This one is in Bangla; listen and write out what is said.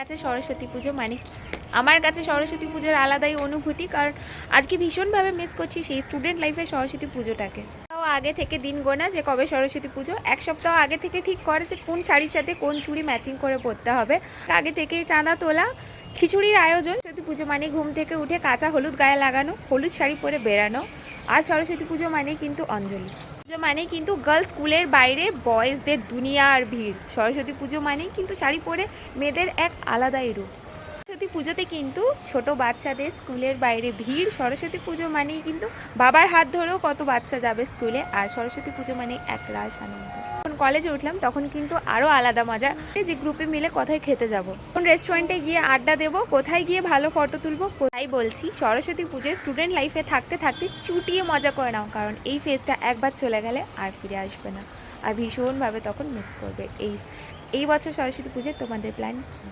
কাছে সরস্বতী পুজো মানে কি? আমার কাছে সরস্বতী পুজোর আলাদাই অনুভূতি, কারণ আজকে ভীষণভাবে মিস করছি সেই স্টুডেন্ট লাইফে সরস্বতী পুজোটাকে। তাও আগে থেকে দিন গোনা যে কবে সরস্বতী পুজো, এক সপ্তাহ আগে থেকে ঠিক করে যে কোন শাড়ির সাথে কোন চুড়ি ম্যাচিং করে পরতে হবে। আগে থেকেই চাঁদা তোলা, খিচুড়ির আয়োজন। সরস্বতী পুজো মানে ঘুম থেকে উঠে কাঁচা হলুদ গায়ে লাগানো, হলুদ শাড়ি পরে বেরানো। আর সরস্বতী পুজো মানে কিন্তু অঞ্জলি পুজো মানে কিন্তু গার্লস স্কুলের বাইরে বয়েজদের দুনিয়ার ভিড়। সরস্বতী পুজো মানেই কিন্তু শাড়ি পরে মেয়েদের এক আলাদাই রূপ। সরস্বতী পুজোতে কিন্তু ছোট বাচ্চাদের স্কুলের বাইরে ভিড়। সরস্বতী পুজো মানেই কিন্তু বাবার হাত ধরেও কত বাচ্চা যাবে স্কুলে। আর সরস্বতী পুজো মানেই এক রাস আনন্দ। যখন কলেজে উঠলাম তখন কিন্তু আরও আলাদা মজা, যে গ্রুপে মিলে কোথায় খেতে যাব, কোন রেস্টুরেন্টে গিয়ে আড্ডা দেবো, কোথায় গিয়ে ভালো ফটো তুলবো। তাই বলছি, সরস্বতী পুজোয় স্টুডেন্ট লাইফে থাকতে থাকতে চুটিয়ে মজা করে নাও, কারণ এই ফেজটা একবার চলে গেলে আর ফিরে আসবে না। আর ভীষণভাবে তখন মিস করবে। এই বছর সরস্বতী পুজোয় তোমাদের প্ল্যান কী?